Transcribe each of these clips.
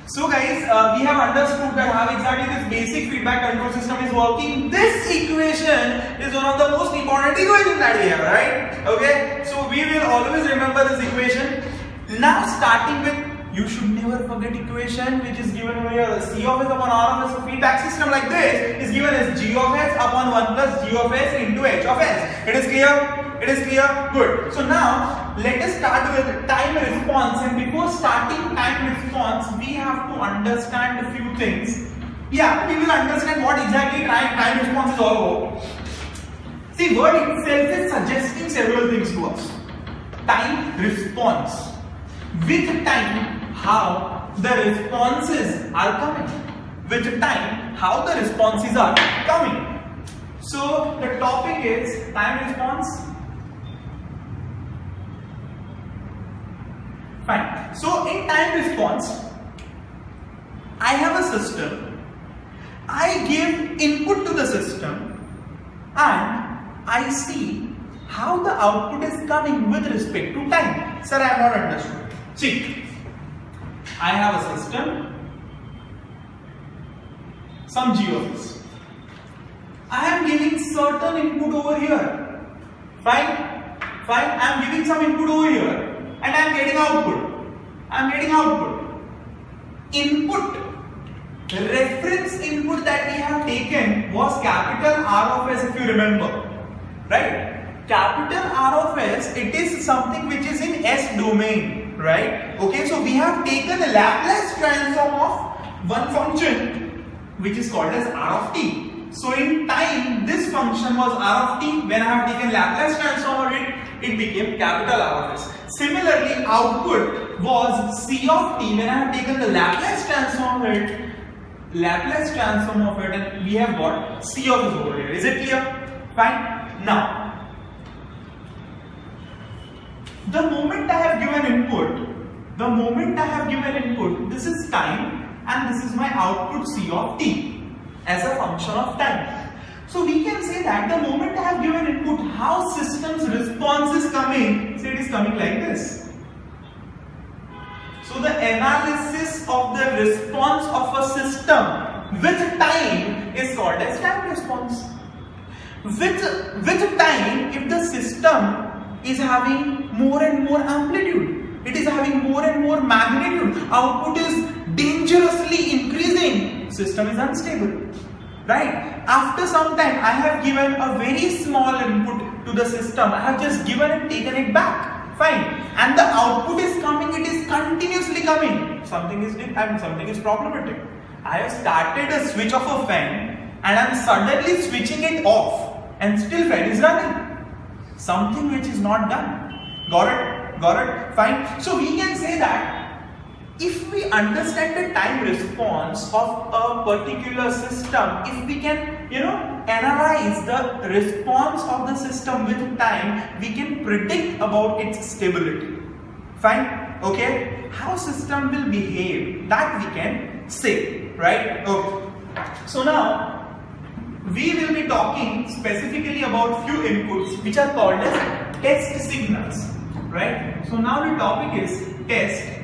So guys, we have understood that how exactly this basic feedback control system is working. This equation is one of the most important equations that we have, right? Okay, so we will always remember this equation. Now starting with, you should never forget equation which is given over here. C of s upon R of s. So feedback system like this is given as G of s upon 1 plus G of s into H of s. It is clear? It is clear? Good. So now let us start with time response, and before starting time response we have to understand a few things. Yeah, we will understand what exactly time response is all about. See, word itself is suggesting several things to us. Time response. With time, how the responses are coming. With time, how the responses are coming. So the topic is time response. Fine. So in time response, I have a system. I give input to the system and I see how the output is coming with respect to time. Sir, I have not understood. See, I have a system, some G of s. I am giving certain input over here. Fine. I am giving some input over here. And I am getting output. I am getting output. Input, reference input that we have taken was capital R of s, if you remember. Right? Capital R of s, it is something which is in S domain. Right? Okay, so we have taken a Laplace transform of one function which is called as R of t. So in time, this function was R of t. When I have taken Laplace transform of it became capital R of s. Similarly, output was C of t. When I have taken the Laplace transform of it, and we have got C of s over here. Is it clear? Fine. Now, the moment I have given input, this is time and this is my output C of t as a function of time. So we can say that the moment I have given input, how system's response is coming, say it is coming like this. So the analysis of the response of a system with time is called as time response. With time, if the system is having more and more amplitude, it is having more and more magnitude, output is dangerously increasing, system is unstable. Right? After some time, I have given a very small input to the system. I have just given and taken it back. Fine. And the output is coming, it is continuously coming. Something is problematic. I have started a switch of a fan and I am suddenly switching it off and still fan is running. Something which is not done. Got it? Fine. So we can say that if we understand the time response of a particular system, if we can, analyze the response of the system with time, we can predict about its stability. Fine? Okay? How system will behave, that we can say, right? Okay. So now, we will be talking specifically about few inputs which are called as test signals, right? So now the topic is test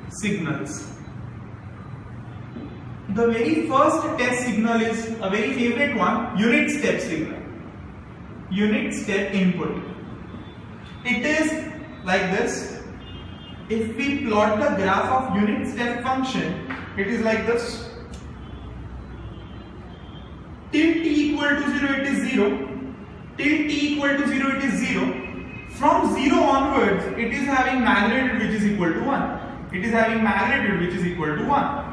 signals. The very first test signal is a very favorite one, unit step signal. Unit step input. It is like this. If we plot the graph of unit step function, it is like this. Till t equal to 0, it is 0. Till t equal to 0, it is 0. From 0 onwards, it is having magnitude which is equal to 1. It is having magnitude which is equal to 1.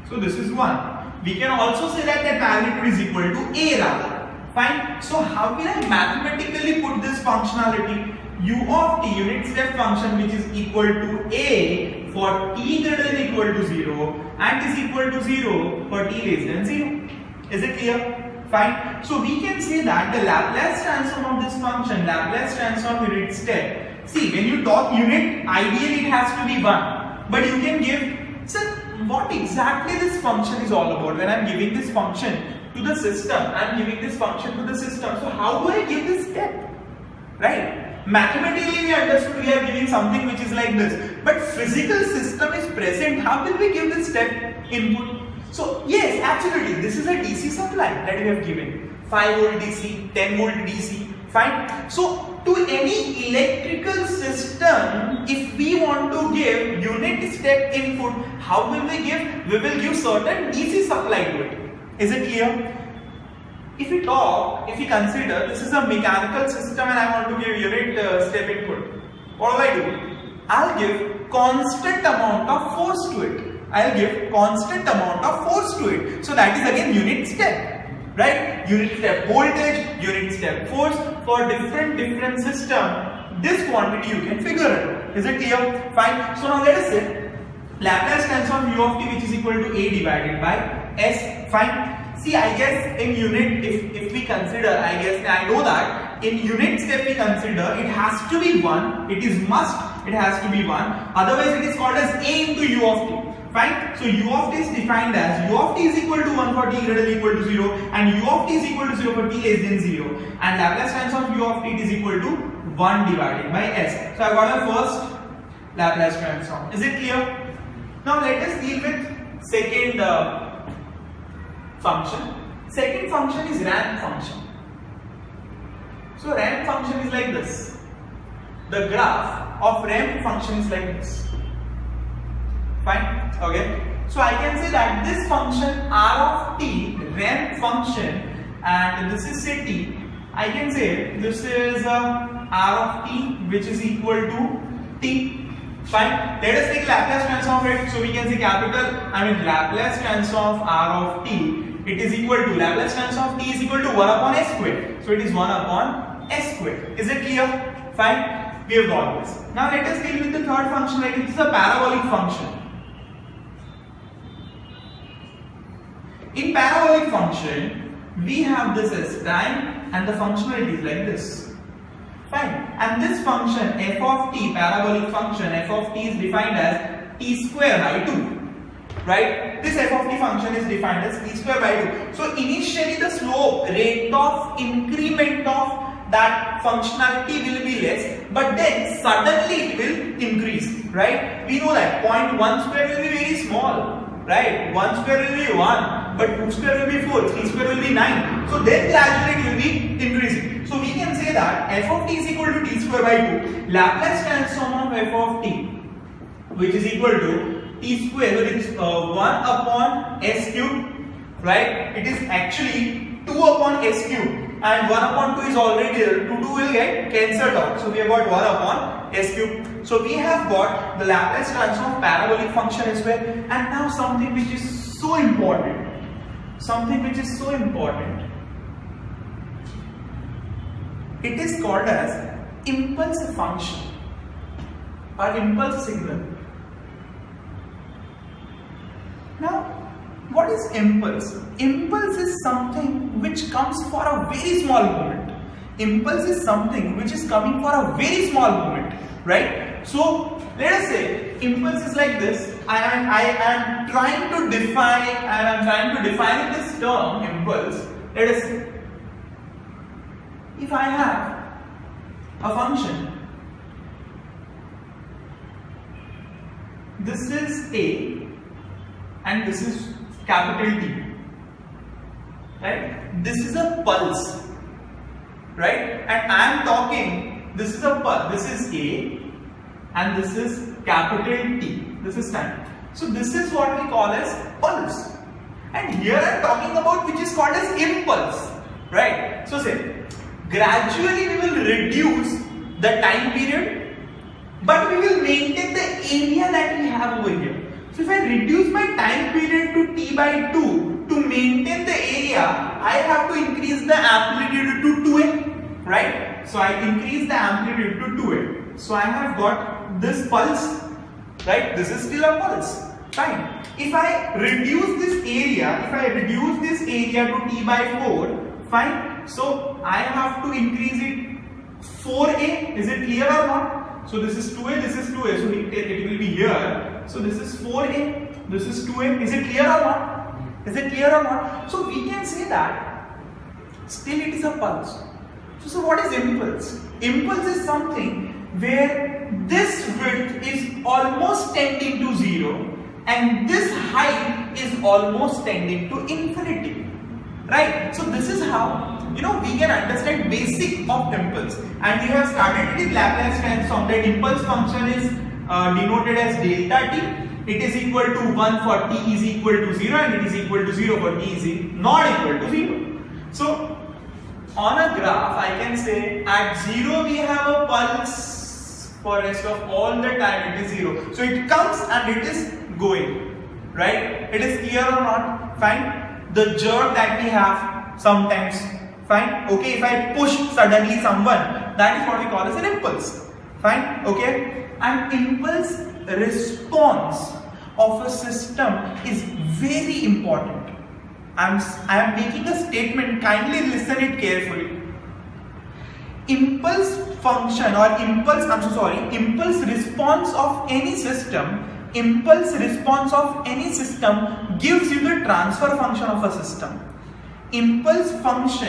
So this is 1. We can also say that magnitude is equal to a rather. Fine. So how can I mathematically put this functionality? U of t, unit step function, which is equal to a for t greater than or equal to 0 and is equal to 0 for t less than 0. Is it clear? Fine. So we can say that the Laplace transform of this function, Laplace transform unit step. See, when you talk unit, ideally it has to be 1. But you can give, sir, what exactly this function is all about? When I am giving this function to the system, I am giving this function to the system. So how do I give this step? Right? Mathematically we understood we are giving something which is like this. but physical system is present, how will we give this step input? So yes, absolutely, this is a DC supply that we have given, 5 volt DC, 10 volt DC, fine. So to any electrical system, if we want to give unit step input, how will we give? We will give certain DC supply to it. Is it clear? If we consider this is a mechanical system and I want to give unit step input, what will I do? I'll give constant amount of force to it. So that is again unit step, right? Unit step voltage, unit step force. For different system, this quantity you can figure it. Is it clear? Fine. So now let us say Laplace transform u of t, which is equal to a divided by s. Fine. See, I guess in unit, if we consider, I know that in unit step we consider it has to be 1. It is must. It has to be 1. Otherwise, it is called as a into u of t. Fine. So u of t is defined as u of t is equal to 1 for t greater than equal to 0, and u of t is equal to 0 for t less than 0, and Laplace transform u of t is equal to 1 divided by s. So I got a first Laplace transform. Is it clear? Now let us deal with second function. Second function is ramp function. So ramp function is like this. The graph of ramp function is like this. Fine. Okay. So I can say that this function r of t, ramp function, and this is say t. I can say this is r of t, which is equal to t. Fine. Let us take Laplace transform of it. So we can say Laplace transform r of t. It is equal to Laplace transform of t is equal to 1 upon s squared. So it is 1 upon s squared. Is it clear? Fine. We have got this. Now let us deal with the third function. Like it is a parabolic function. In parabolic function, we have this as time and the functionality is like this. Fine. And this function f of t, parabolic function f of t is defined as t square by 2. Right? This f of t function is defined as t square by 2. So initially the slope, rate of increment of that functionality will be less, but then suddenly it will increase. Right? We know that 0.1 square will be very small. Right? 1 square will be 1, but 2 square will be 4, 3 square will be 9. So then gradually it will be increasing. So we can say that f of t is equal to t square by 2. Laplace transform of f of t, which is equal to t square, which is 1 upon s cube. Right? It is actually 2 upon s cube. And 1 upon 2 is already there. 2 will get cancelled out. So we have got 1 upon s cube. So we have got the Laplace transform of parabolic function as well. And now something which is so important. It is called as impulse function or impulse signal. Now, what is impulse? Impulse is something which comes for a very small moment. Impulse is something which is coming for a very small moment, right? So let us say impulse is like this. I am trying to define this term impulse. Let us say if I have a function, this is A and this is capital T, right? This is a pulse, right? And I am talking, this is a pulse, this is A and this is capital T, this is time. So this is what we call as pulse. And here I am talking about which is called as impulse, right? So say, gradually we will reduce the time period, but we will maintain the area that we have over here. So if I reduce my time period to t by 2, to maintain the area, I have to increase the amplitude to 2a, right? So I increase the amplitude to 2a. So I have got this pulse, right? This is still a pulse, fine. If I reduce this area, to t by 4, fine. So I have to increase it 4a. Is it clear or not? So this is 2a, this is 2a. So it will be here. So this is 4a, this is 2a. Is it clear or not? Is it clear or not? So we can say that still it is a pulse. So what is impulse? Impulse is something where this width is almost tending to 0 and this height is almost tending to infinity, right? So this is how we can understand basic of impulse, and we have started with Laplace transform. That impulse function is denoted as delta t. It is equal to 1 for t is equal to 0 and it is equal to 0 for t is not equal to 0. So on a graph I can say at 0 we have a pulse, for rest of all the time it is 0. So it comes and it is going, right? It is clear or not? Fine. The jerk that we have sometimes, fine. Okay, if I push suddenly someone, that is what we call as an impulse. Fine. Okay. An impulse response of a system is very important. I am making a statement, kindly listen it carefully. Impulse function or impulse response of any system, gives you the transfer function of a system. Impulse response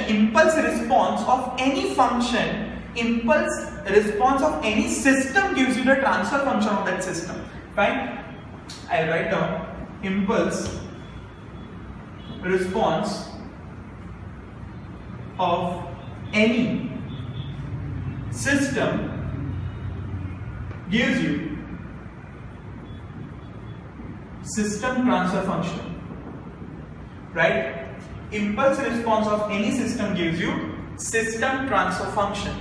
of any system gives you the transfer function of that system. Fine. I write down impulse response of any system gives you system transfer function, right? Impulse response of any system gives you system transfer function.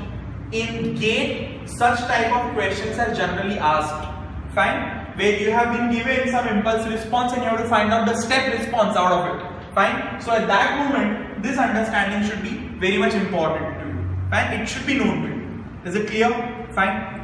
In GATE, such type of questions are generally asked, fine, where you have been given some impulse response and you have to find out the step response out of it, fine. So at that moment, this understanding should be very much important to you, fine. It should be known to you. Is it clear? Fine.